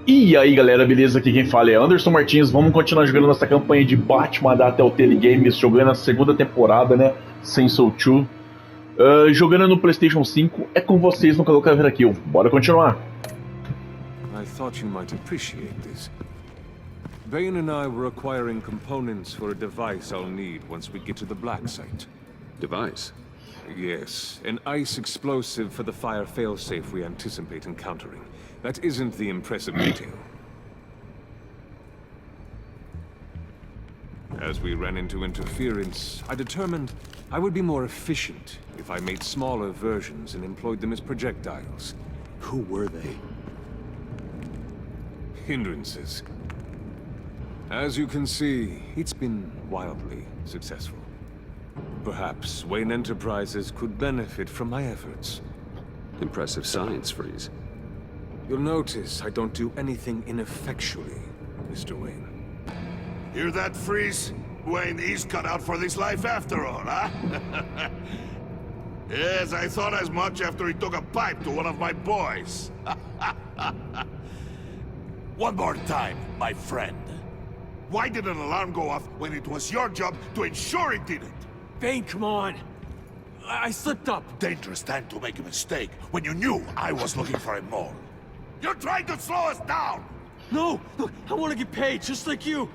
E aí galera, beleza? Aqui quem fala é Anderson Martins. Vamos continuar jogando nossa campanha de Batman da Telltale Games, jogando a segunda temporada, né? Saints Row 2. Jogando no PlayStation 5. É com vocês no canal Caveira Kill. Bora continuar. I thought you might appreciate this. Bane and I were acquiring components for a device I'll need once we get to the black site. Device? Yes, an ice explosive for the fire failsafe we anticipate encountering. That isn't the impressive detail. As we ran into interference, I determined I would be more efficient if I made smaller versions and employed them as projectiles. Who were they? Hindrances. As you can see, it's been wildly successful. Perhaps Wayne Enterprises could benefit from my efforts. Impressive science, Freeze. You'll notice I don't do anything ineffectually, Mr. Wayne. Hear that, Freeze? Wayne is cut out for this life after all, huh? Yes, I thought as much after he took a pipe to one of my boys. One more time, my friend. Why did an alarm go off when it was your job to ensure it didn't? Bane, come on! I slipped up! Dangerous time to make a mistake when you knew I was looking for a mole. You're trying to slow us down! No! Look, I want to get paid, just like you!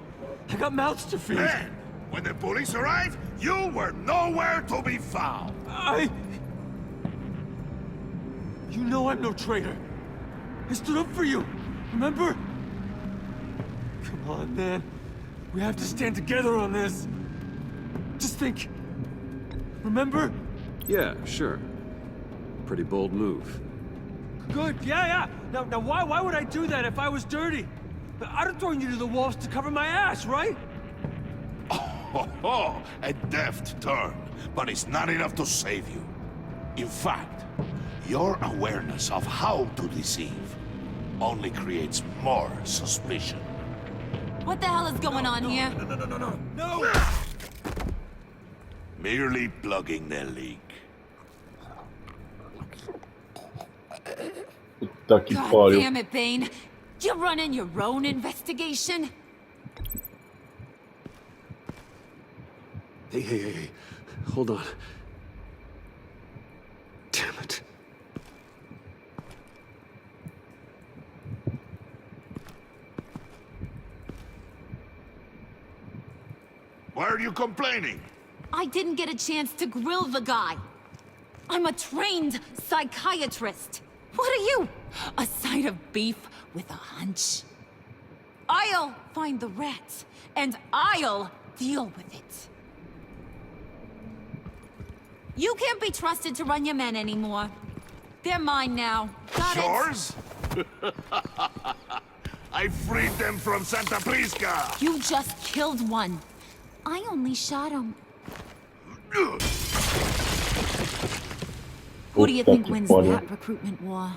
I got mouths to feed! Then, when the police arrived, you were nowhere to be found! You know I'm no traitor! I stood up for you, remember? Come on, man. We have to stand together on this. Just think. Remember? Yeah, sure. Pretty bold move. Good, yeah. Now why would I do that if I was dirty? I'd have thrown you to the wolves to cover my ass, right? Oh, a deft turn, but it's not enough to save you. In fact, your awareness of how to deceive only creates more suspicion. What the hell is going on here? No! Merely plugging the leak. Puta que God pariu. damn it, Bane. You're running your own investigation? Hey. Hold on. Damn it. Why are you complaining? I didn't get a chance to grill the guy. I'm a trained psychiatrist. What are you? A side of beef with a hunch? I'll find the rat, and I'll deal with it. You can't be trusted to run your men anymore. They're mine now. Got it? Yours? I freed them from Santa Prisca! You just killed one. I only shot him. Who do you think wins that recruitment war?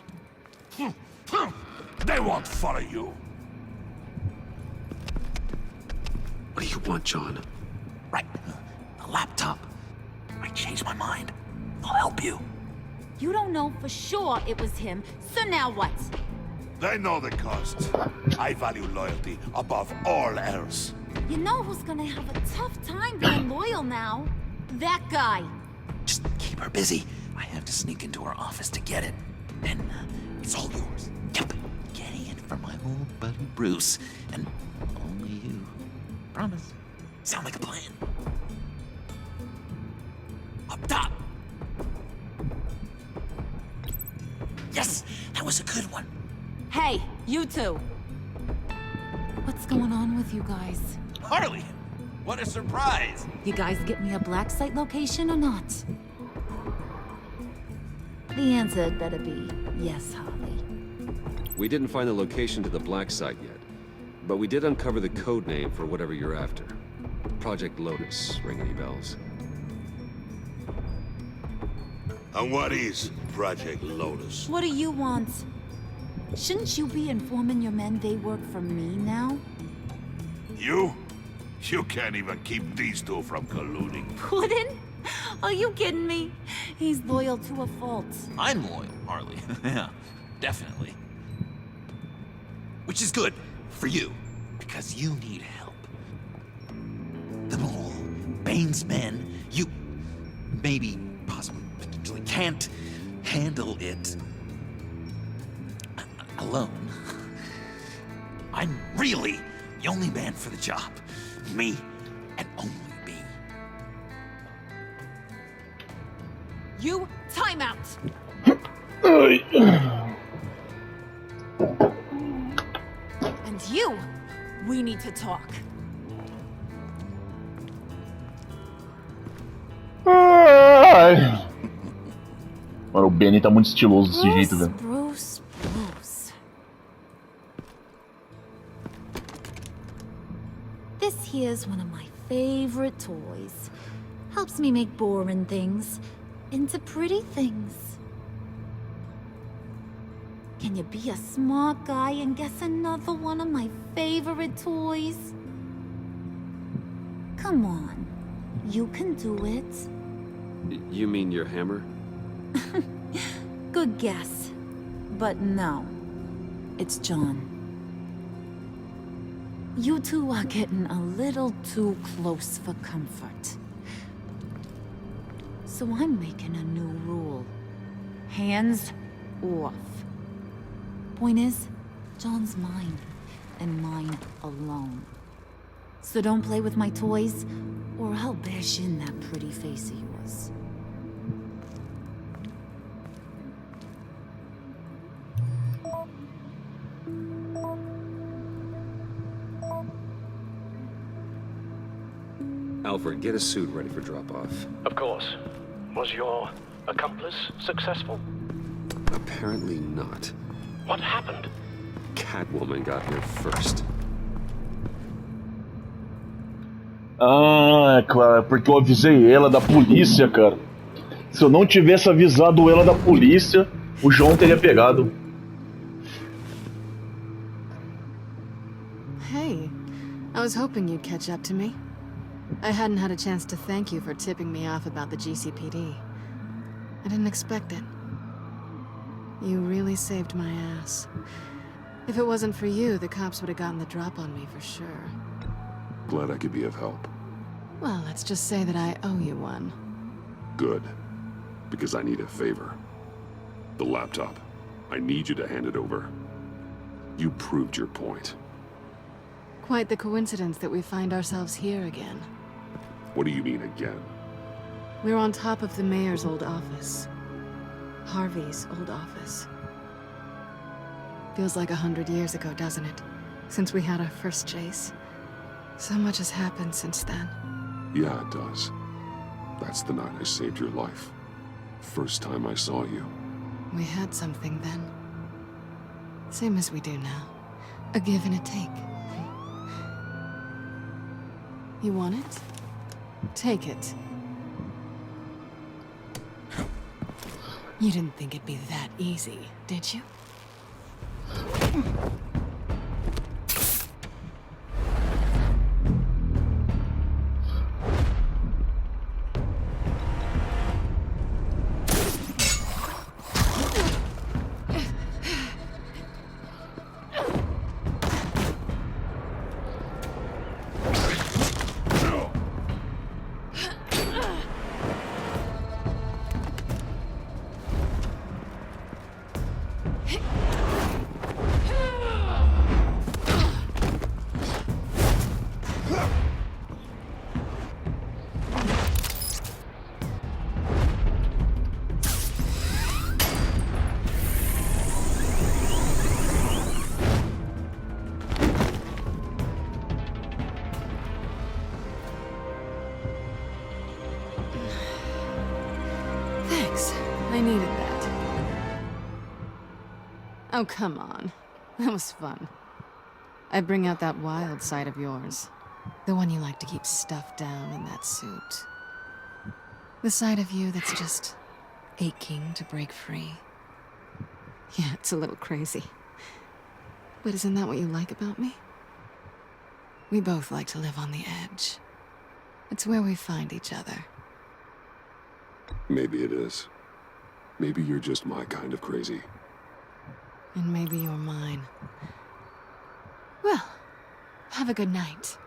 They won't follow you. What do you want, John? Right. The laptop. I changed my mind. I'll help you. You don't know for sure it was him, so now what? They know the cost. I value loyalty above all else. You know who's gonna have a tough time being loyal now? That guy. Just keep her busy. I have to sneak into her office to get it. Then it's all yours. Yep. Getting it from my old buddy Bruce. And only you. Promise. Sound like a plan. Up top. Yes! That was a good one. Hey, you two. What's going on with you guys? Harley! What a surprise! You guys get me a black site location or not? The answer had better be yes, Harley. We didn't find the location to the black site yet, but we did uncover the code name for whatever you're after. Project Lotus. Ring any bells? And what is Project Lotus? What do you want? Shouldn't you be informing your men they work for me now? You? You can't even keep these two from colluding. Puddin'? Are you kidding me? He's loyal to a fault. I'm loyal, Harley. Yeah, definitely. Which is good for you, because you need help. The mole, Bane's men, you maybe, possibly, potentially can't handle it alone. I'm really the only man for the job. Me and only me. You, time out! And you, we need to talk. Mano, o Benny tá muito estiloso desse jeito, velho. Bruce. This here's one of my favorite toys. Helps me make boring things into pretty things. Can you be a smart guy and guess another one of my favorite toys? Come on, you can do it. You mean your hammer? Good guess. But no, it's John. You two are getting a little too close for comfort. So I'm making a new rule. Hands off. Point is, John's mine, and mine alone. So don't play with my toys, or I'll bash in that pretty face of yours. Alfred, get a suit ready for drop-off. Of course. Was your accomplice successful? Apparently not. What happened? Catwoman got here first. Ah, é claro, porque eu avisei ela da polícia, cara. Se eu não tivesse avisado ela da polícia, o João teria pegado. Hey, I was hoping you'd catch up to me. I hadn't had a chance to thank you for tipping me off about the GCPD. I didn't expect it. You really saved my ass. If it wasn't for you, the cops would have gotten the drop on me for sure. Glad I could be of help. Well, let's just say that I owe you one. Good. Because I need a favor. The laptop. I need you to hand it over. You proved your point. Quite the coincidence that we find ourselves here again. What do you mean again? We're on top of the mayor's old office. Harvey's old office. Feels like 100 years ago, doesn't it? Since we had our first chase. So much has happened since then. Yeah, it does. That's the night I saved your life. First time I saw you. We had something then. Same as we do now. A give and a take. You want it? Take it. You didn't think it'd be that easy, did you? I needed that. Oh, come on. That was fun. I bring out that wild side of yours. The one you like to keep stuffed down in that suit. The side of you that's just aching to break free. Yeah, it's a little crazy. But isn't that what you like about me? We both like to live on the edge. It's where we find each other. Maybe it is. Maybe you're just my kind of crazy. And maybe you're mine. Well, have a good night.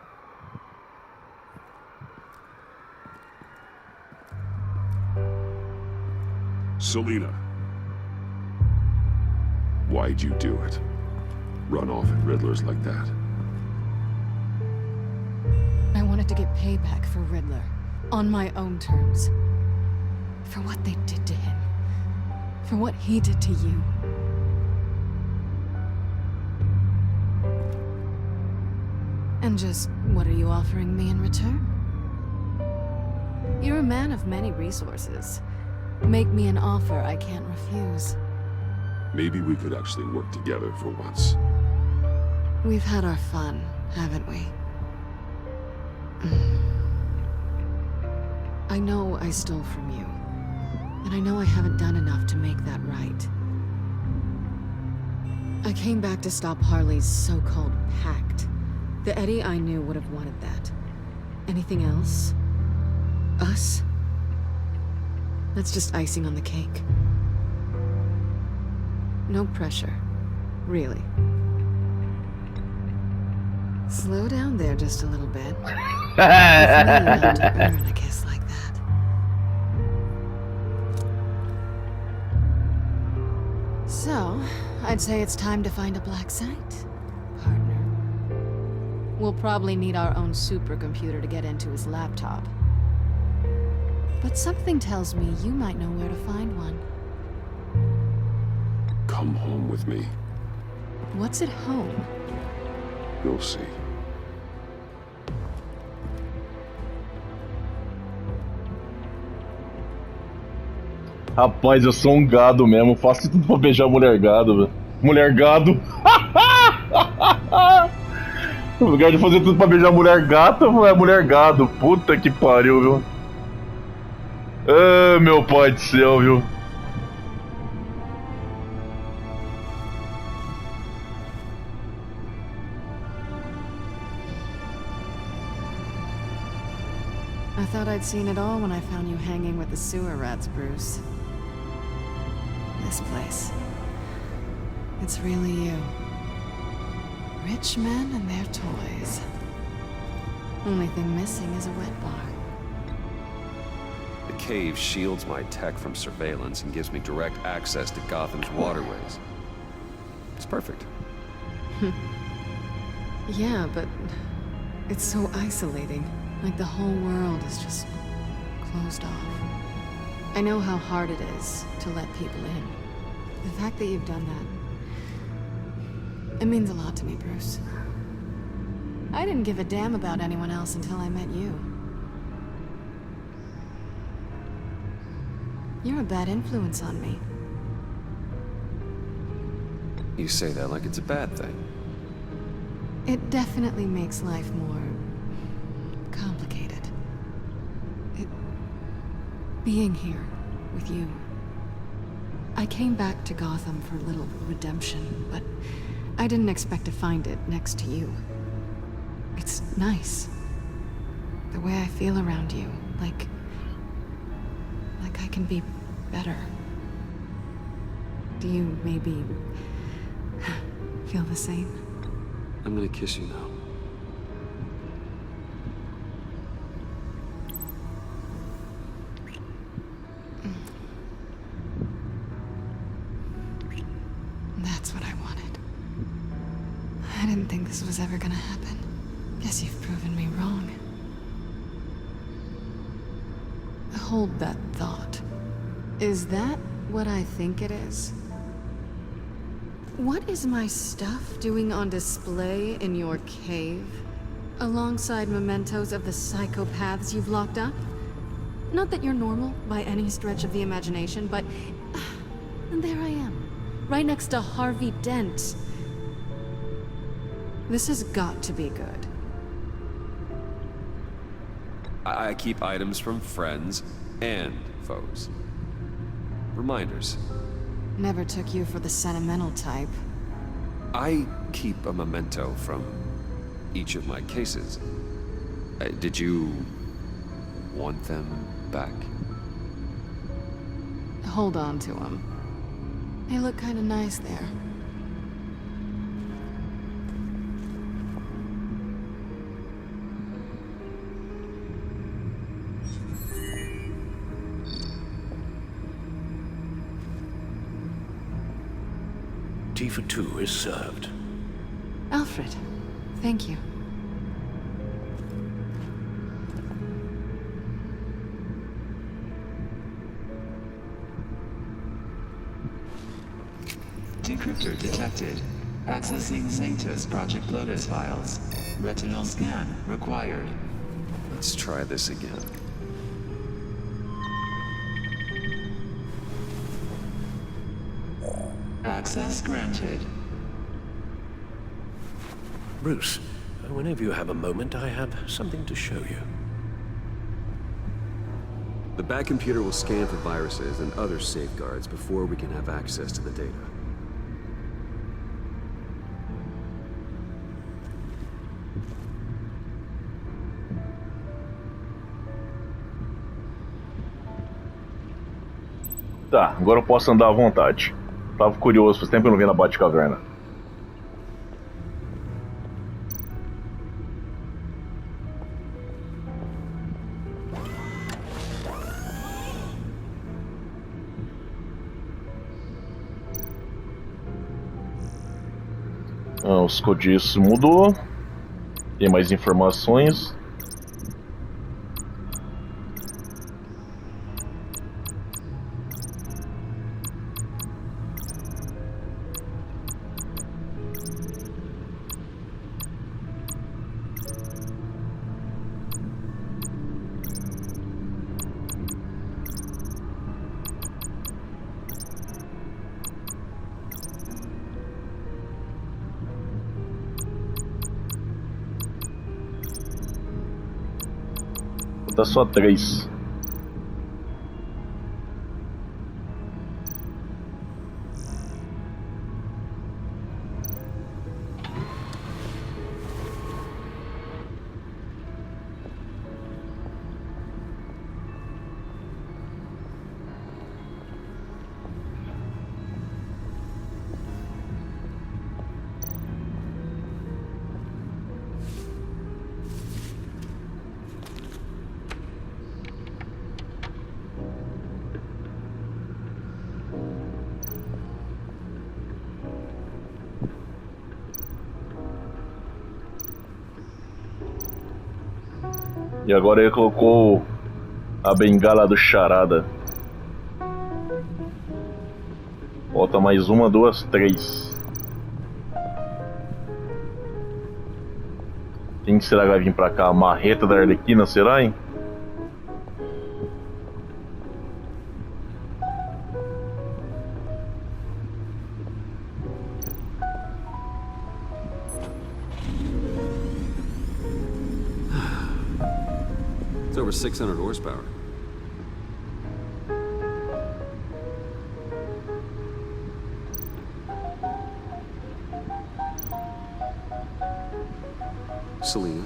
Selena. Why'd you do it? Run off at Riddlers like that? I wanted to get payback for Riddler. On my own terms. For what they did to him. For what he did to you. And just, what are you offering me in return? You're a man of many resources. Make me an offer I can't refuse. Maybe we could actually work together for once. We've had our fun, haven't we? I know I stole from you. And I know I haven't done enough to make that right. I came back to stop Harley's so-called pact. The Eddie I knew would have wanted that. Anything else? Us? That's just icing on the cake. No pressure. Really. Slow down there just a little bit. With me, you have to earn a kiss like that. So, I'd say it's time to find a black site, partner. We'll probably need our own supercomputer to get into his laptop. But something tells me you might know where to find one. Come home with me. What's at home? You'll see. Rapaz, eu sou um gado mesmo. Faço tudo pra beijar mulher gado, velho. Mulher gado. No lugar de fazer tudo pra beijar mulher gata, é mulher gado. Puta que pariu, viu? Ah, meu pai do céu, viu? I thought I'd seen it all when I found you hanging with the sewer rats, Bruce. This place. It's really you. Rich men and their toys. Only thing missing is a wet bar. The cave shields my tech from surveillance and gives me direct access to Gotham's waterways. It's perfect. Yeah, but it's so isolating. Like the whole world is just closed off. I know how hard it is to let people in. The fact that you've done that, it means a lot to me, Bruce. I didn't give a damn about anyone else until I met you. You're a bad influence on me. You say that like it's a bad thing. It definitely makes life more complicated. Being here with you. I came back to Gotham for a little redemption, but I didn't expect to find it next to you. It's nice. The way I feel around you, like I can be better. Do you maybe feel the same? I'm gonna kiss you now. That's what I wanted. I didn't think this was ever gonna happen. Guess you've proven me wrong. Hold that thought. Is that what I think it is? What is my stuff doing on display in your cave? Alongside mementos of the psychopaths you've locked up? Not that you're normal by any stretch of the imagination, but... and there I am, right next to Harvey Dent. This has got to be good. I keep items from friends and foes. Reminders. Never took you for the sentimental type. I keep a memento from each of my cases. Did you want them back? Hold on to them. They look kind of nice there. duty for two is served. Alfred, thank you. Decryptor detected. Accessing Sanctus Project Lotus files. Retinal scan required. Let's try this again. Access granted. Bruce, whenever you have a moment, I have something to show you. The back computer will scan for viruses and other safeguards before we can have access to the data. Tá, agora eu posso andar à vontade. Tava curioso, faz tempo que eu não vi na Batcaverna. Os códigos mudou. Tem mais informações. Tá só 3. E agora ele colocou a bengala do charada. Falta mais 1, 2, 3. Quem será que vai vir pra cá? A marreta da Arlequina, será, hein? It's over 600 horsepower. Selena.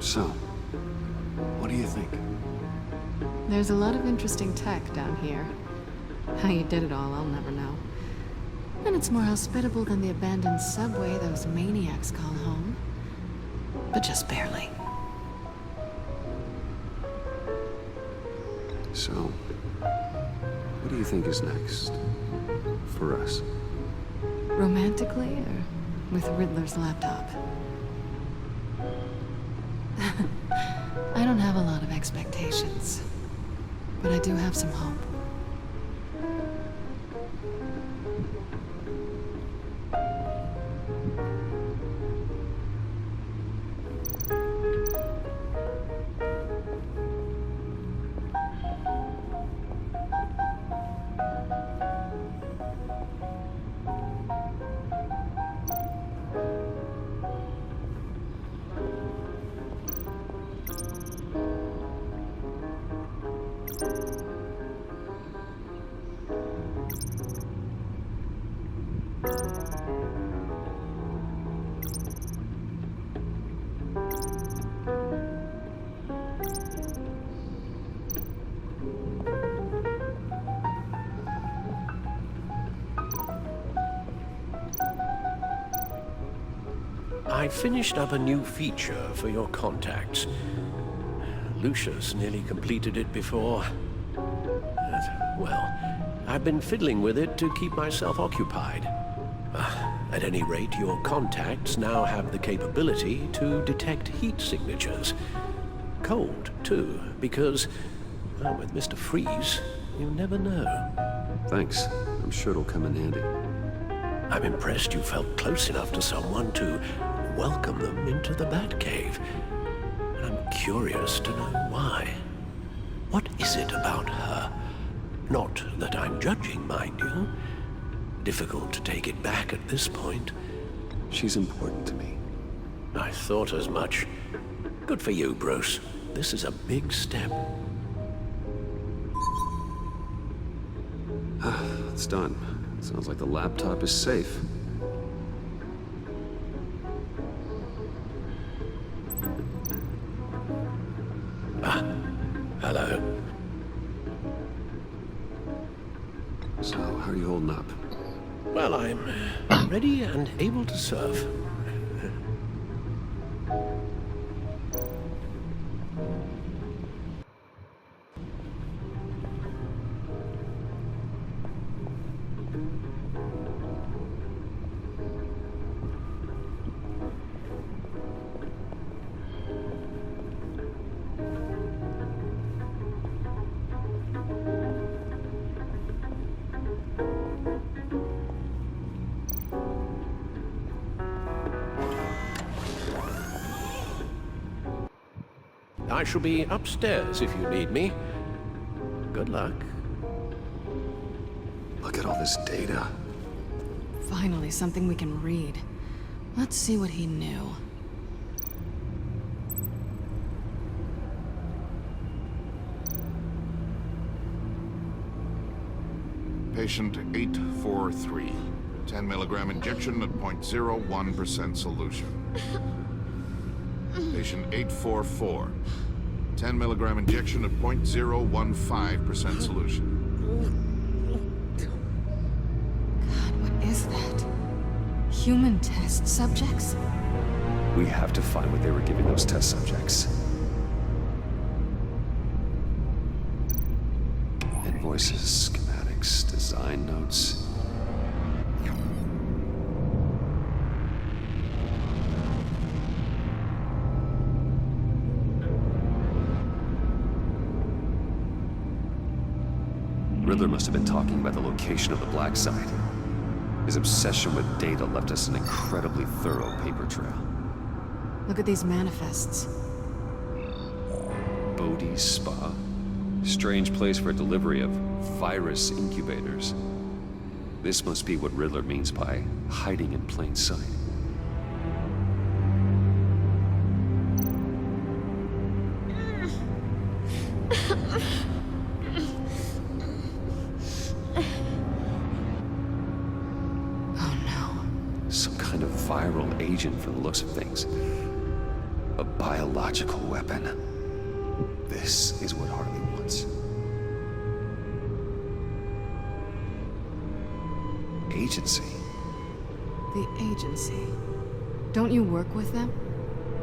So, what do you think? There's a lot of interesting tech down here. How you did it all, I'll never know. And it's more hospitable than the abandoned subway those maniacs call home. But just barely. So, what do you think is next? For us? Romantically, or with Riddler's laptop? I don't have a lot of expectations. But I do have some hope. I finished up a new feature for your contacts. Lucius nearly completed it before. I've been fiddling with it to keep myself occupied. At any rate, your contacts now have the capability to detect heat signatures. Cold, too, because, well, with Mr. Freeze, you never know. Thanks. I'm sure it'll come in handy. I'm impressed you felt close enough to someone to welcome them into the Batcave. And I'm curious to know why. What is it about her? Not that I'm judging, mind you. Difficult to take it back at this point. She's important to me. I thought as much. Good for you, Bruce. This is a big step. It's done. Sounds like the laptop is safe. Hello. So, how are you holding up? Well, I'm ready and able to serve. I shall be upstairs if you need me. Good luck. Look at all this data. Finally, something we can read. Let's see what he knew. Patient 843. 10 milligram injection at 0.01% solution. Patient 844. 10 milligram injection at 0.015% solution. God, what is that? Human test subjects? We have to find what they were giving those test subjects. Invoices, schematics, design notes. Riddler must have been talking about the location of the black site. His obsession with data left us an incredibly thorough paper trail. Look at these manifests. Bodhi's Spa. Strange place for delivery of virus incubators. This must be what Riddler means by hiding in plain sight. Viral agent from the looks of things. A biological weapon. This is what Harley wants. Agency. The agency. Don't you work with them?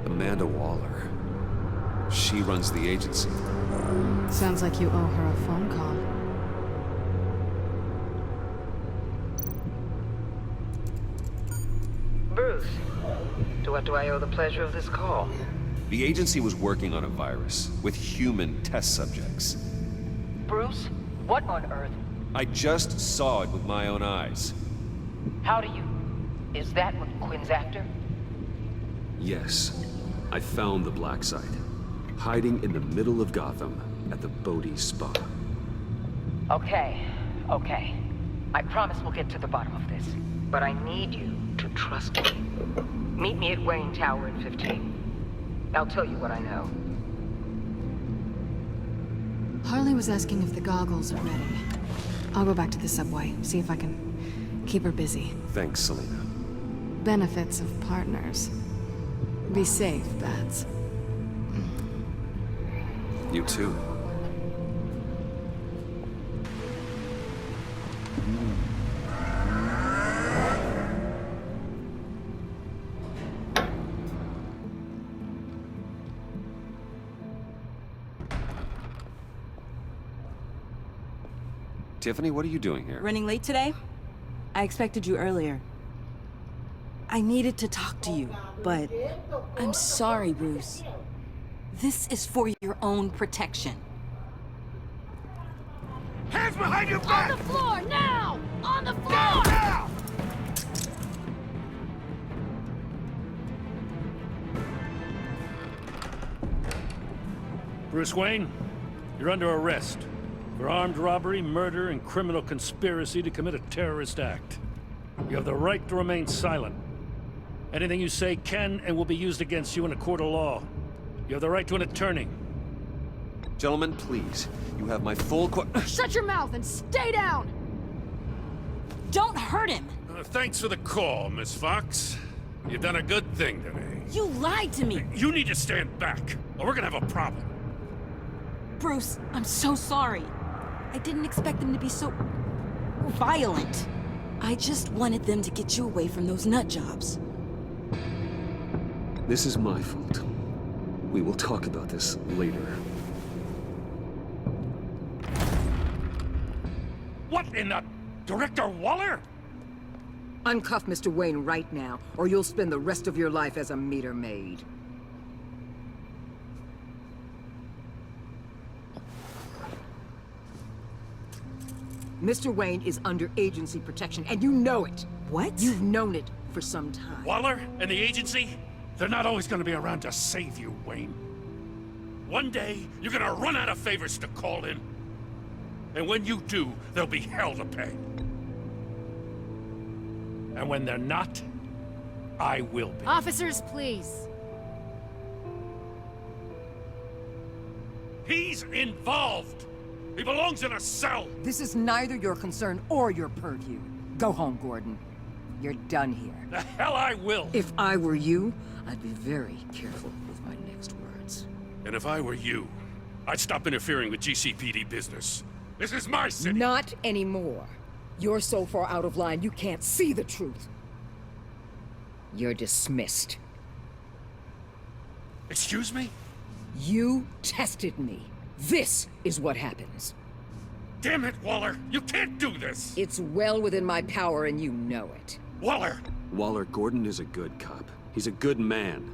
Amanda Waller. She runs the agency. Sounds like you owe her a phone call. Bruce, to what do I owe the pleasure of this call? The agency was working on a virus with human test subjects. Bruce, what on earth? I just saw it with my own eyes. How do you... Is that what Quinn's after? Yes. I found the black site. Hiding in the middle of Gotham at the Bodhi Spa. Okay. I promise we'll get to the bottom of this. But I need you to trust me. Meet me at Wayne Tower in 15. I'll tell you what I know. Harley was asking if the goggles are ready. I'll go back to the subway, see if I can keep her busy. Thanks, Selena. Benefits of partners. Be safe, Bats. You too. Tiffany, what are you doing here? Running late today? I expected you earlier. I needed to talk to you, but I'm sorry, Bruce. This is for your own protection. Hands behind your back! On the floor, now! On the floor! Now! Bruce Wayne, you're under arrest for armed robbery, murder, and criminal conspiracy to commit a terrorist act. You have the right to remain silent. Anything you say can and will be used against you in a court of law. You have the right to an attorney. Gentlemen, please. You have my full Shut your mouth and stay down! Don't hurt him! Thanks for the call, Miss Fox. You've done a good thing today. You lied to me! You need to stand back, or we're gonna have a problem. Bruce, I'm so sorry. I didn't expect them to be so violent. I just wanted them to get you away from those nut jobs. This is my fault. We will talk about this later. What in the... Director Waller? Uncuff Mr. Wayne right now, or you'll spend the rest of your life as a meter maid. Mr. Wayne is under agency protection, and you know it. What? You've known it for some time. Waller and the agency? They're not always gonna be around to save you, Wayne. One day, you're gonna run out of favors to call in. And when you do, there'll be hell to pay. And when they're not, I will be. Officers, please. He's involved! He belongs in a cell! This is neither your concern or your purview. Go home, Gordon. You're done here. The hell I will! If I were you, I'd be very careful with my next words. And if I were you, I'd stop interfering with GCPD business. This is my city! Not anymore. You're so far out of line, you can't see the truth. You're dismissed. Excuse me? You tested me. This is what happens. Damn it, Waller! You can't do this! It's well within my power and you know it. Waller! Waller, Gordon is a good cop. He's a good man.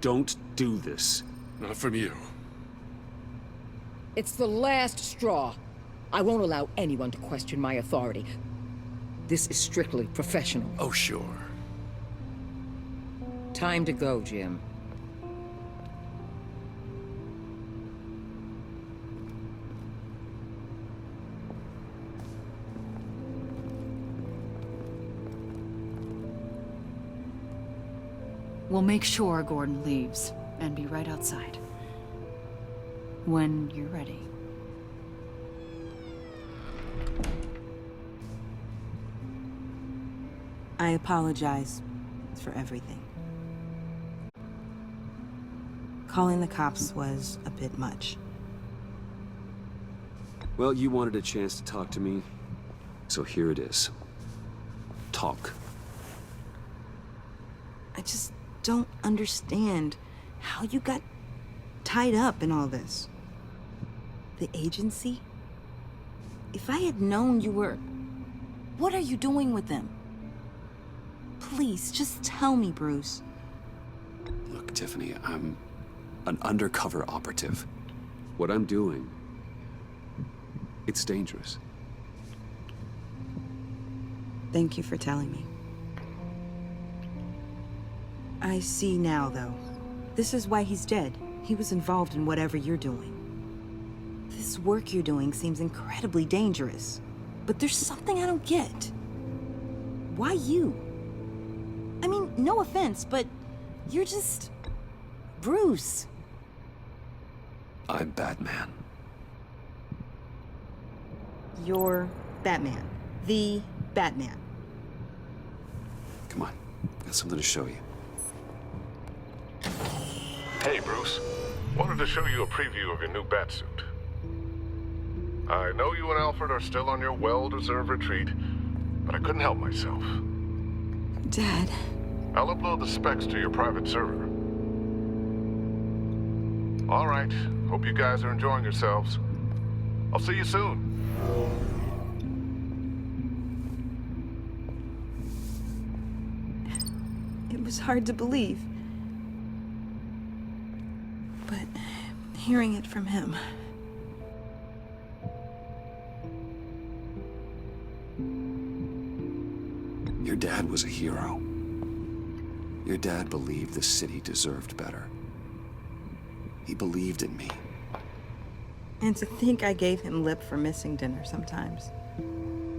Don't do this. Not from you. It's the last straw. I won't allow anyone to question my authority. This is strictly professional. Oh, sure. Time to go, Jim. We'll make sure Gordon leaves, and be right outside. When you're ready. I apologize for everything. Calling the cops was a bit much. Well, you wanted a chance to talk to me, so here it is. Talk. I just don't understand how you got tied up in all this. The agency? If I had known you were... What are you doing with them? Please, just tell me, Bruce. Look, Tiffany, I'm an undercover operative. What I'm doing, it's dangerous. Thank you for telling me. I see now, though. This is why he's dead. He was involved in whatever you're doing. This work you're doing seems incredibly dangerous. But there's something I don't get. Why you? I mean, no offense, but you're just... Bruce. I'm Batman. You're Batman. The Batman. Come on, got something to show you. Hey, Bruce. Wanted to show you a preview of your new batsuit. I know you and Alfred are still on your well-deserved retreat, but I couldn't help myself. Dad. I'll upload the specs to your private server. All right. Hope you guys are enjoying yourselves. I'll see you soon. It was hard to believe. But hearing it from him... Your dad was a hero. Your dad believed the city deserved better. He believed in me. And to think I gave him lip for missing dinner sometimes.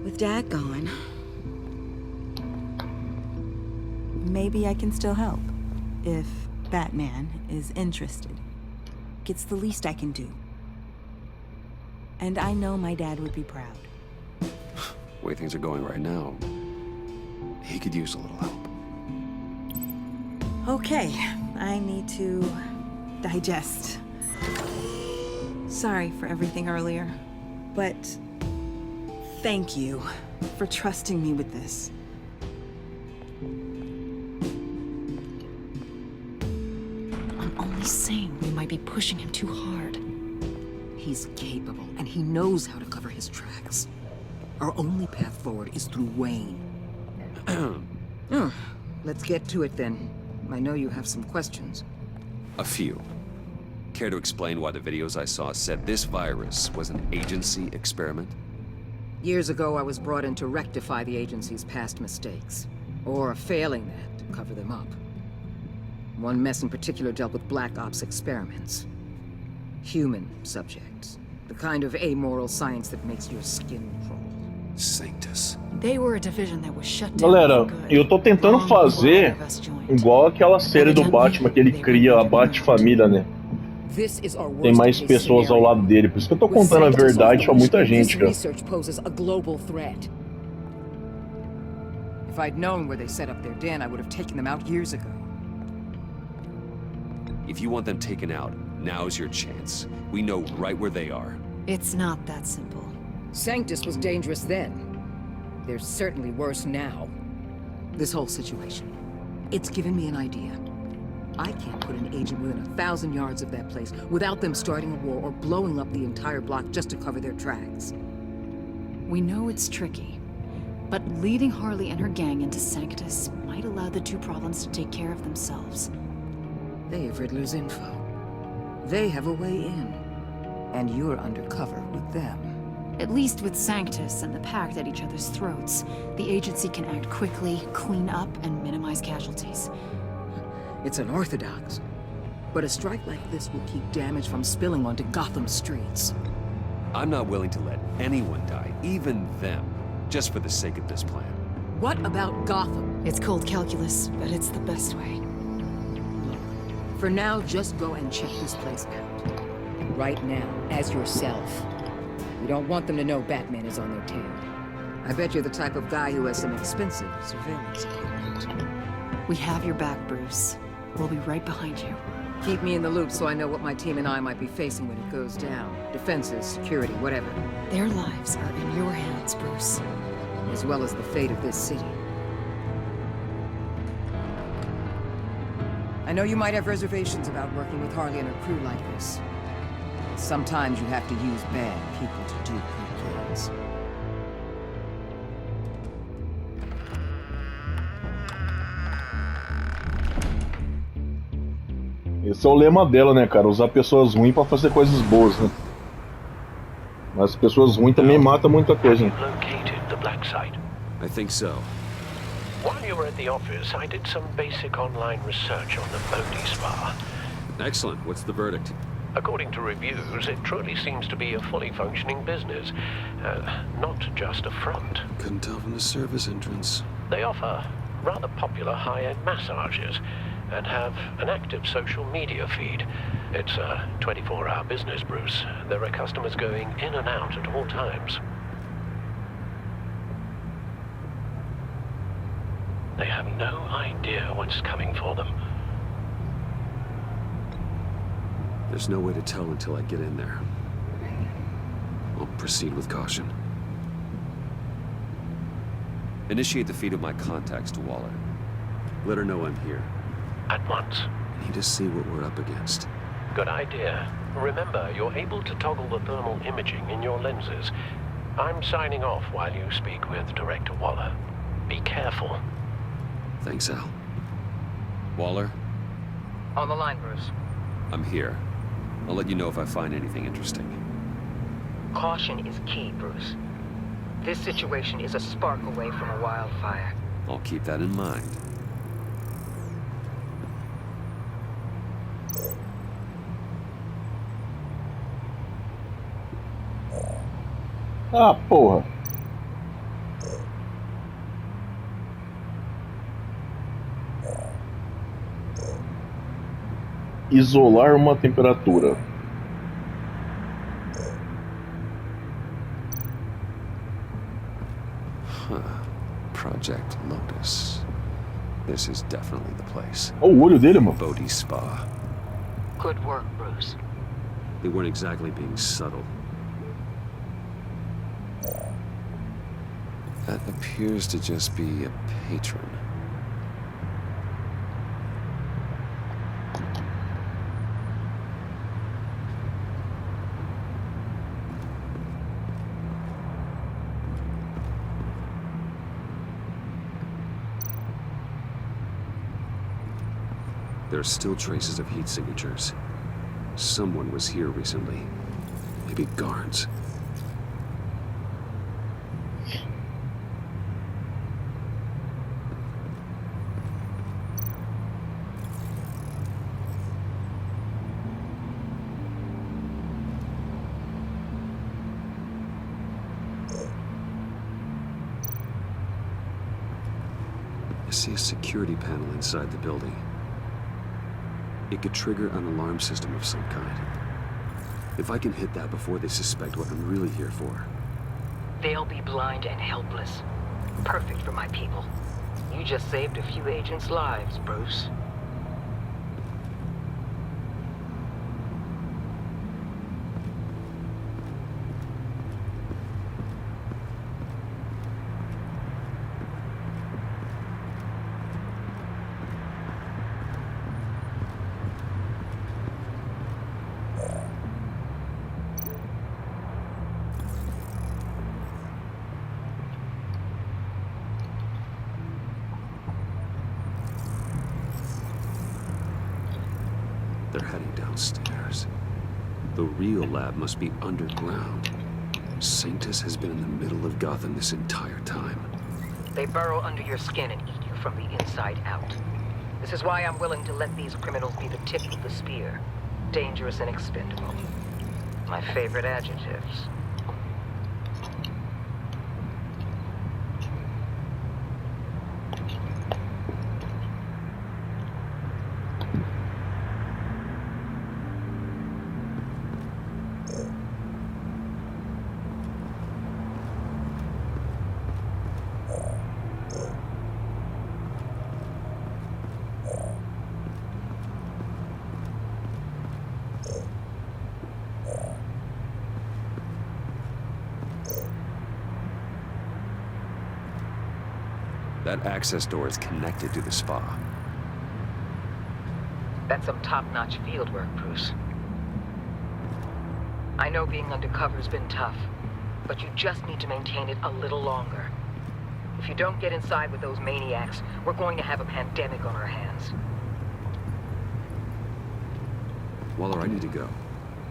With Dad gone, maybe I can still help. If Batman is interested. It's the least I can do. And I know my dad would be proud. The way things are going right now, he could use a little help. Okay, I need to digest. Sorry for everything earlier, but thank you for trusting me with this. I'm only saying we might be pushing him too hard. He's capable, and he knows how to cover his tracks. Our only path forward is through Wayne. Let's get to it then. I know you have some questions. A few. Care to explain why the videos I saw said this virus was an agency experiment? Years ago, I was brought in to rectify the agency's past mistakes. Or failing that, to cover them up. One mess in particular dealt with Black Ops experiments. Human subjects. The kind of amoral science that makes your skin crawl. Sanctus. They were a division that was shut down. Galera, eu tô tentando fazer igual aquela série do Batman que ele cria a Bat-família, né? Tem mais pessoas ao lado dele, por isso que eu tô contando a verdade pra muita gente, cara. If I'd known where they set up their den, I would have taken them out years ago. If you want them taken out, now's your chance. We know right where they are. It's not that simple. Sanctus was dangerous then. They're certainly worse now. This whole situation, it's given me an idea. I can't put an agent within 1,000 yards of that place without them starting a war or blowing up the entire block just to cover their tracks. We know it's tricky, but leading Harley and her gang into Sanctus might allow the two problems to take care of themselves. They have Riddler's info. They have a way in. And you're undercover with them. At least with Sanctus and the Pact at each other's throats, the agency can act quickly, clean up, and minimize casualties. It's unorthodox, but a strike like this will keep damage from spilling onto Gotham streets. I'm not willing to let anyone die, even them, just for the sake of this plan. What about Gotham? It's cold calculus, but it's the best way. Look, for now, just go and check this place out. Right now, as yourself. We don't want them to know Batman is on their tail. I bet you're the type of guy who has some expensive surveillance equipment. We have your back, Bruce. We'll be right behind you. Keep me in the loop so I know what my team and I might be facing when it goes down. Defenses, security, whatever. Their lives are in your hands, Bruce. As well as the fate of this city. I know you might have reservations about working with Harley and her crew like this. Sometimes you have to use bad people to do good things. Esse é o lema dela, né, cara? Usar pessoas ruins pra fazer coisas boas, né? Mas pessoas ruins também matam muita coisa, né? Located the black site? I think so. While you were at the office, I did some basic online research on the Bodhi Spa. Excellent. What's the verdict? According to reviews, it truly seems to be a fully functioning business, not just a front. Couldn't tell from the service entrance. They offer rather popular high-end massages and have an active social media feed. It's a 24-hour business, Bruce. There are customers going in and out at all times. They have no idea what's coming for them. There's no way to tell until I get in there. I'll proceed with caution. Initiate the feed of my contacts to Waller. Let her know I'm here. At once. I need to see what we're up against. Good idea. Remember, you're able to toggle the thermal imaging in your lenses. I'm signing off while you speak with Director Waller. Be careful. Thanks, Al. Waller? On the line, Bruce. I'm here. I'll let you know if I find anything interesting. Caution is key, Bruce. This situation is a spark away from a wildfire. I'll keep that in mind. Ah, porra. Isolar uma temperatura. Huh. Project Lotus. This is definitely the place. Oh, o olho dele, mano. Bodhi Spa. Good work, Bruce. They weren't exactly being subtle. That appears to just be a patron. There are still traces of heat signatures. Someone was here recently. Maybe guards. I see a security panel inside the building. It could trigger an alarm system of some kind. If I can hit that before they suspect what I'm really here for. They'll be blind and helpless. Perfect for my people. You just saved a few agents' lives, Bruce. They're heading downstairs. The real lab must be underground. Sanctus has been in the middle of Gotham this entire time. They burrow under your skin and eat you from the inside out. This is why I'm willing to let these criminals be the tip of the spear. Dangerous and expendable. My favorite adjectives. That access door is connected to the spa. That's some top-notch field work, Bruce. I know being undercover's been tough, but you just need to maintain it a little longer. If you don't get inside with those maniacs, we're going to have a pandemic on our hands. Waller, I need to go.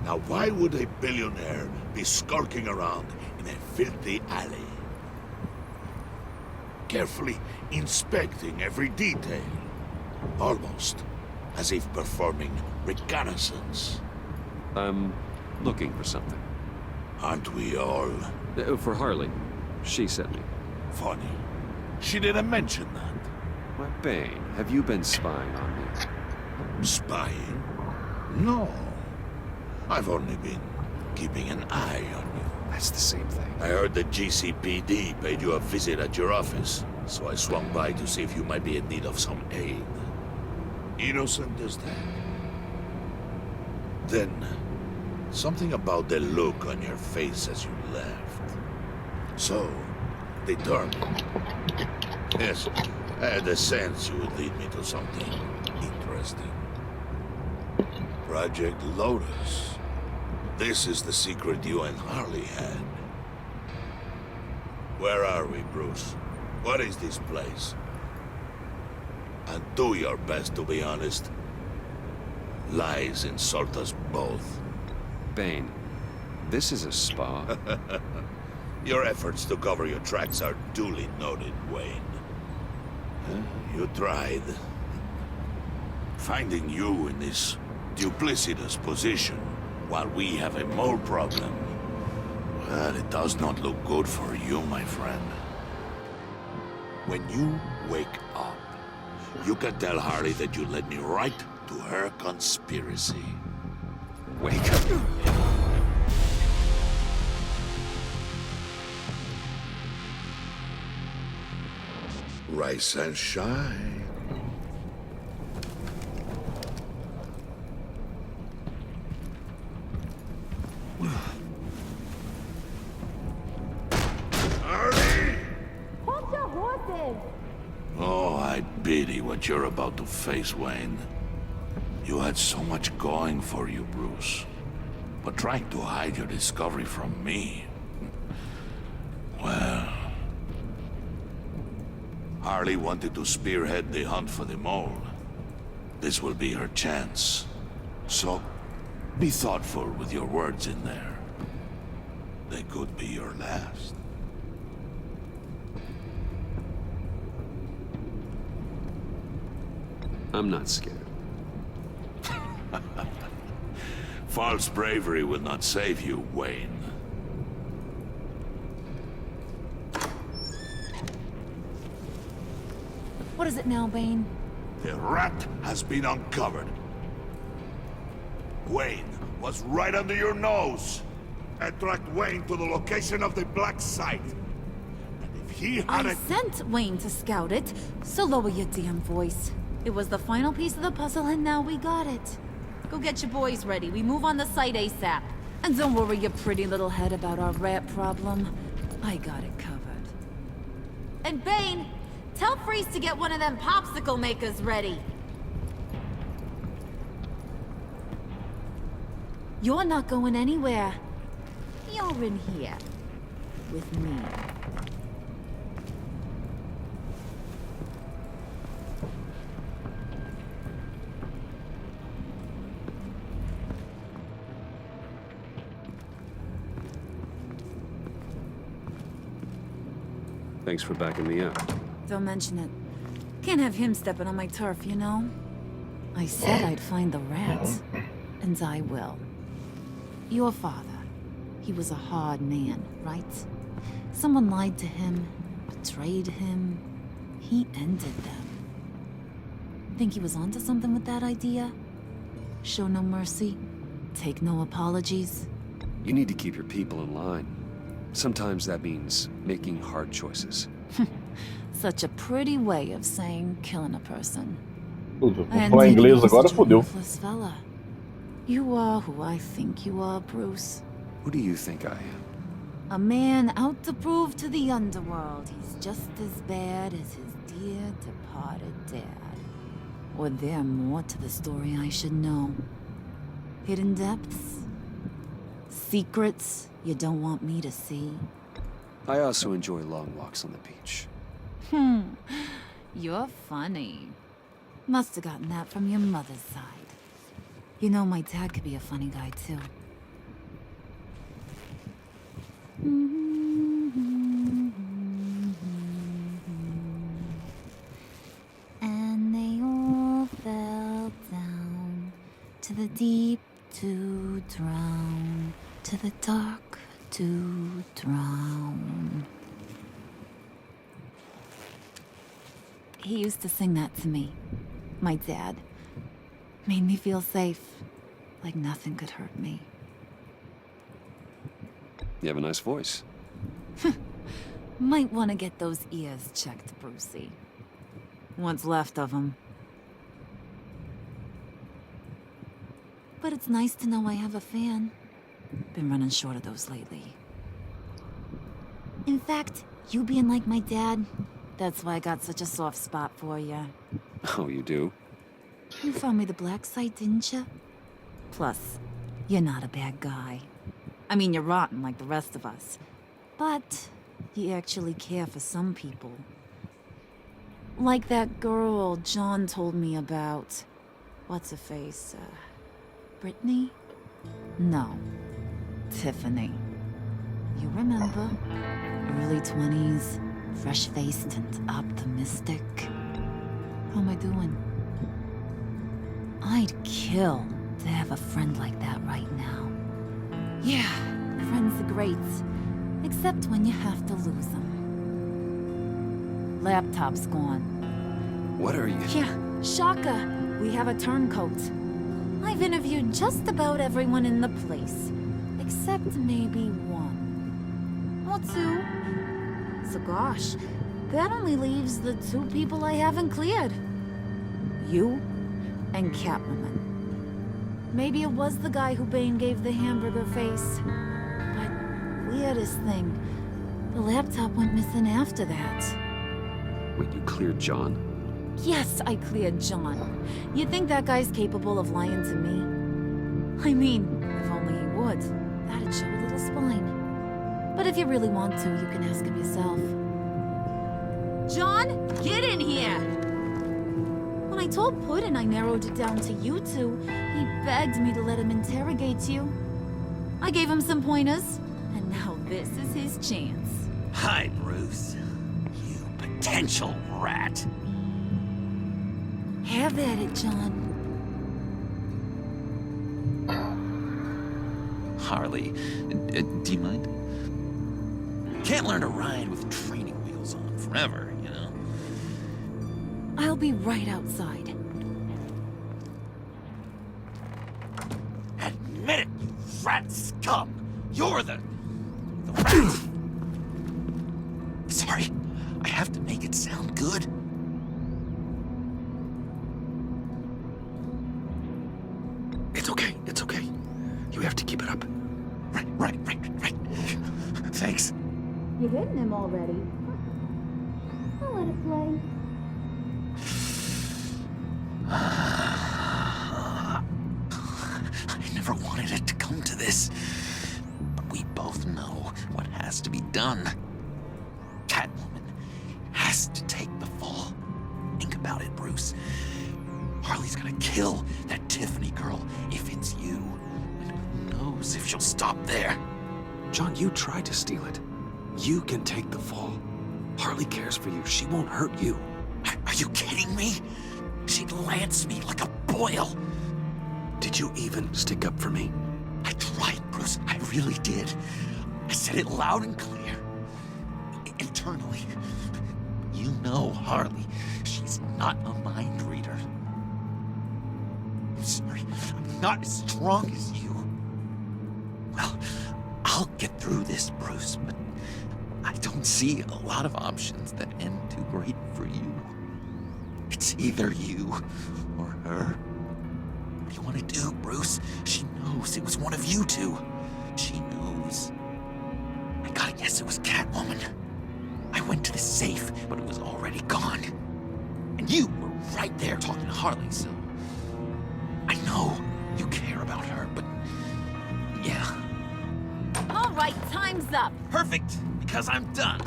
Now why would a billionaire be skulking around in a filthy alley? Carefully inspecting every detail. Almost as if performing reconnaissance. I'm looking for something. Aren't we all? For Harley. She sent me. Funny. She didn't mention that. Why, Bane, have you been spying on me? Spying? No. I've only been keeping an eye on you. That's the same thing. I heard the GCPD paid you a visit at your office, so I swung by to see if you might be in need of some aid. Innocent as that. Then, something about the look on your face as you left. So, determined. Yes, I had a sense you would lead me to something interesting. Project Lotus. This is the secret you and Harley had. Where are we, Bruce? What is this place? And do your best to be honest. Lies insult us both. Bane, this is a spa. Your efforts to cover your tracks are duly noted, Wayne. You tried. Finding you in this duplicitous position while we have a mole problem. Well, it does not look good for you, my friend. When you wake up, you can tell Harley that you led me right to her conspiracy. Wake up. Rise and shine. Hold your horses! Oh, I pity what you're about to face, Wayne. You had so much going for you, Bruce. But trying to hide your discovery from me... Well... Harley wanted to spearhead the hunt for the mole. This will be her chance. So, be thoughtful with your words in there. They could be your last. I'm not scared. False bravery will not save you, Wayne. What is it now, Bane? The rat has been uncovered. Wayne was right under your nose. I tracked Wayne to the location of the black site. And if he had I sent Wayne to scout it, so lower your damn voice. It was the final piece of the puzzle, and now we got it. Go get your boys ready. We move on the site ASAP. And don't worry your pretty little head about our rat problem. I got it covered. And Bane, tell Freeze to get one of them popsicle makers ready. You're not going anywhere. You're in here. With me. Thanks for backing me up. Don't mention it. Can't have him stepping on my turf, you know? I said I'd find the rats. And I will. Your father. He was a hard man, right? Someone lied to him, betrayed him. He ended them. Think he was onto something with that idea? Show no mercy? Take no apologies? You need to keep your people in line. Sometimes that means making hard choices. Such a pretty way of saying killing a person. Vou falar inglês agora, fodeu. Fella. You are who I think you are, Bruce. Who do you think I am? A man out to prove to the underworld he's just as bad as his dear departed dad. Or there more to the story I should know. Hidden depths? Secrets you don't want me to see? I also enjoy long walks on the beach. You're funny. Must have gotten that from your mother's side. You know, my dad could be a funny guy, too. And they all fell down to the deep to drown, to the dark to drown. He used to sing that to me. My dad. Made me feel safe. Like nothing could hurt me. You have a nice voice. Might want to get those ears checked, Brucey. What's left of them. But it's nice to know I have a fan. Been running short of those lately. In fact, you being like my dad, that's why I got such a soft spot for you. Oh, you do? You found me the black site, didn't you? Plus, you're not a bad guy. I mean, you're rotten like the rest of us. But he actually care for some people. Like that girl John told me about. What's her face? Brittany? No. Tiffany. You remember? Early 20s, fresh-faced and optimistic. How am I doing? I'd kill to have a friend like that right now. Yeah, friends are great. Except when you have to lose them. Laptop's gone. What are you... Yeah, shocker. We have a turncoat. I've interviewed just about everyone in the place. Except maybe one. Or two. So gosh, that only leaves the two people I haven't cleared. You and Catwoman. Maybe it was the guy who Bane gave the hamburger face. But weirdest thing, the laptop went missing after that. Wait, you cleared John? Yes, I cleared John. You think that guy's capable of lying to me? I mean, if only he would. That'd show a little spine. But if you really want to, you can ask him yourself. John, get in here! When I told Puddin' I narrowed it down to you two, he begged me to let him interrogate you. I gave him some pointers, and now this is his chance. Hi, Bruce. You potential rat. Have at it, John. Harley, do you mind? Can't learn to ride with training wheels on forever, you know? I'll be right outside. Admit it, you rat scum! You're the rat! Sorry, I have to make it sound good. It's okay, it's okay. You have to keep it up. Right. Thanks. You're hitting him already. I'll let it play. I never wanted it to come to this. But we both know what has to be done. Catwoman has to take the fall. Think about it, Bruce. Harley's gonna kill that Tiffany girl if it's you. And who knows if she'll stop there. John, you tried to steal it. You can take the fall. Harley cares for you. She won't hurt you. Are you kidding me? She'd lance me like a boil. Did you even stick up for me? I tried, Bruce. I really did. I said it loud and clear. Internally. You know Harley. She's not a mind reader. I'm sorry. I'm not as strong as you. Well, I'll get through this, Bruce, but I don't see a lot of options that end too great for you. It's either you or her. What do you want to do, Bruce? She knows it was one of you two. She knows. I gotta guess it was Catwoman. I went to the safe, but it was already gone. And you were right there talking to Harley, so... I know you care about her, but... yeah. All right, time's up. Perfect, because I'm done.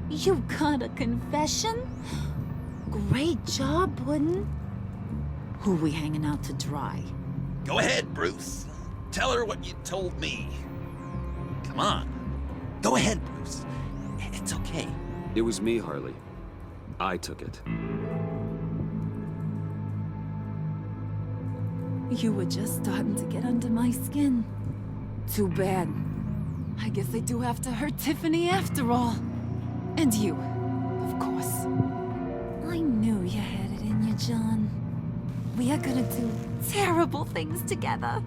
You got a confession? Great job, Puddin'. Who we hanging out to dry? Go ahead, Bruce. Tell her what you told me. Come on. Go ahead, Bruce. It's okay. It was me, Harley. I took it. You were just starting to get under my skin. Too bad. I guess I do have to hurt Tiffany after all. And you, of course. I knew you had it in you, John. We are gonna do terrible things together.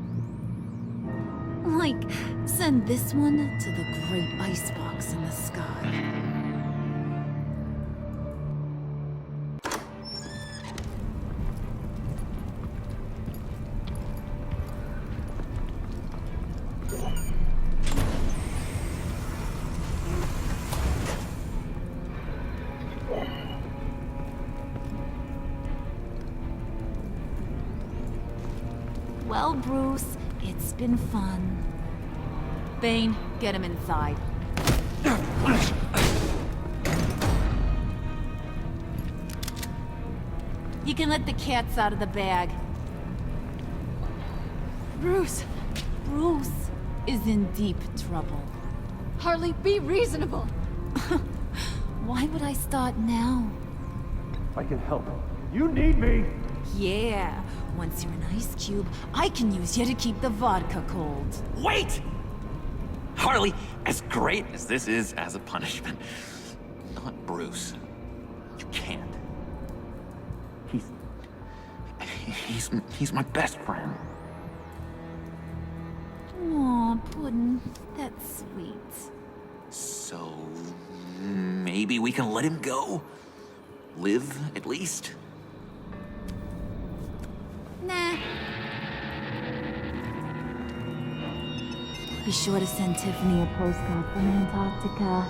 Like, send this one to the great icebox in the sky. Well, Bruce, it's been fun. Bane, get him inside. You can let the cats out of the bag. Bruce! Bruce is in deep trouble. Harley, be reasonable! Why would I start now? I can help. You need me! Yeah, once you're an ice cube, I can use you to keep the vodka cold. Wait! Harley, as great as this is as a punishment, not Bruce. You can't. He's my best friend. Aw, Puddin', that's sweet. So maybe we can let him go? Live, at least? Nah. Be sure to send Tiffany a postcard from Antarctica.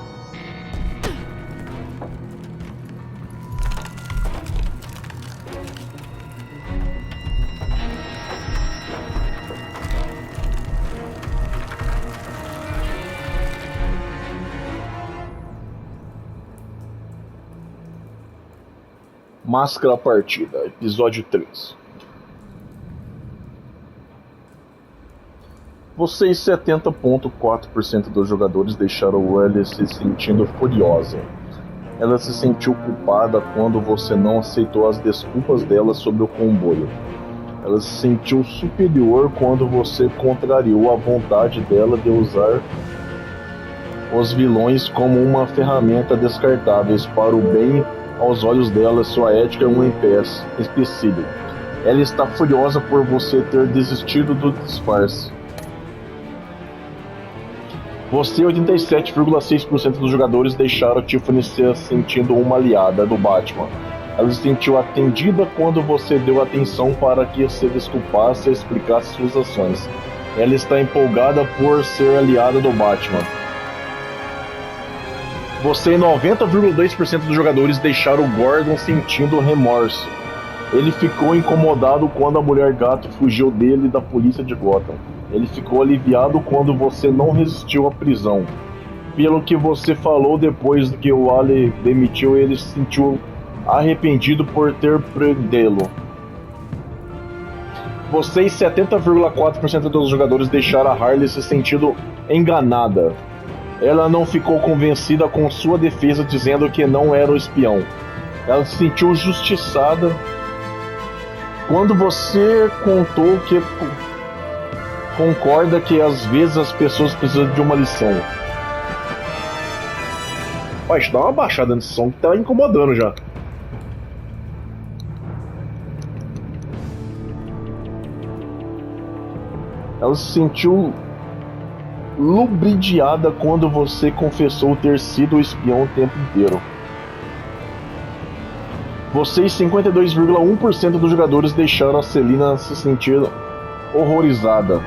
Máscara Partida, episódio 3. Vocês 70,4% dos jogadores deixaram Ellie se sentindo furiosa. Ela se sentiu culpada quando você não aceitou as desculpas dela sobre o comboio. Ela se sentiu superior quando você contrariou a vontade dela de usar os vilões como uma ferramenta descartáveis para o bem. Aos olhos dela, sua ética é um empecilho. Ela está furiosa por você ter desistido do disfarce. Você, 87,6% dos jogadores deixaram Tiffany se sentindo uma aliada do Batman. Ela se sentiu atendida quando você deu atenção para que se desculpasse e explicasse suas ações. Ela está empolgada por ser aliada do Batman. Você, 90,2% dos jogadores deixaram Gordon sentindo remorso. Ele ficou incomodado quando a mulher gato fugiu dele e da polícia de Gotham. Ele ficou aliviado quando você não resistiu à prisão. Pelo que você falou depois que o Ali demitiu, ele se sentiu arrependido por ter prendê-lo. Vocês, 70,4% dos jogadores deixaram a Harley se sentindo enganada. Ela não ficou convencida com sua defesa dizendo que não era o espião. Ela se sentiu justiçada quando você contou que concorda que às vezes as pessoas precisam de uma lição. Pode dar uma baixada nesse som que tá incomodando já. Ela se sentiu lubridiada quando você confessou ter sido o espião o tempo inteiro. Vocês, 52,1% dos jogadores deixaram a Selina se sentir horrorizada.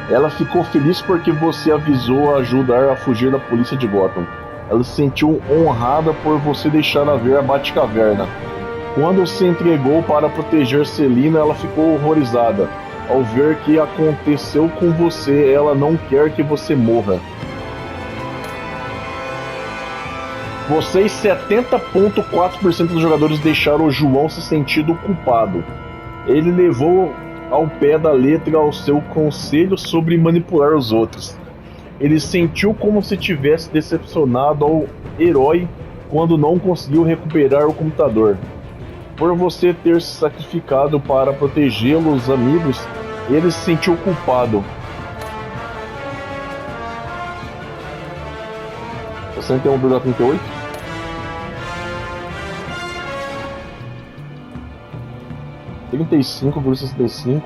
Ela ficou feliz porque você avisou a ajudar a fugir da polícia de Gotham. Ela se sentiu honrada por você deixar a ver a Batcaverna. Quando se entregou para proteger Selina, ela ficou horrorizada. Ao ver o que aconteceu com você, ela não quer que você morra. Vocês, 70,4% dos jogadores deixaram o João se sentindo culpado. Ele levou ao pé da letra ao seu conselho sobre manipular os outros. Ele sentiu como se tivesse decepcionado ao herói quando não conseguiu recuperar o computador. Por você ter se sacrificado para protegê-lo, os amigos, ele se sentiu culpado. 61,38. $35,65.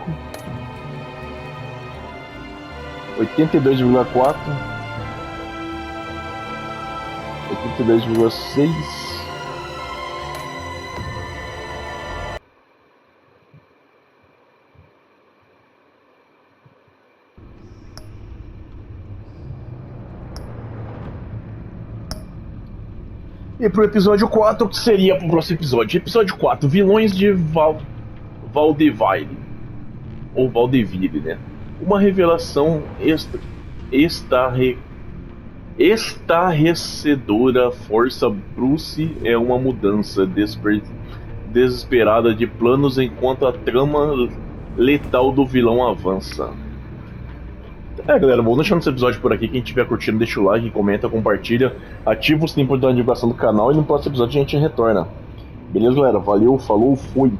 82,4. 82,6. E pro episódio 4, que seria pro próximo episódio? Episódio 4, vilões de Valdeville. Ou Valdeville, né? Uma revelação estarrecedora. Força Bruce é uma mudança desesperada de planos enquanto a trama letal do vilão avança. Galera, vamos deixando esse episódio por aqui. Quem estiver curtindo, deixa o like, comenta, compartilha, ativa o sininho para dar a divulgação do canal e no próximo episódio a gente retorna. Beleza, galera? Valeu, falou, fui!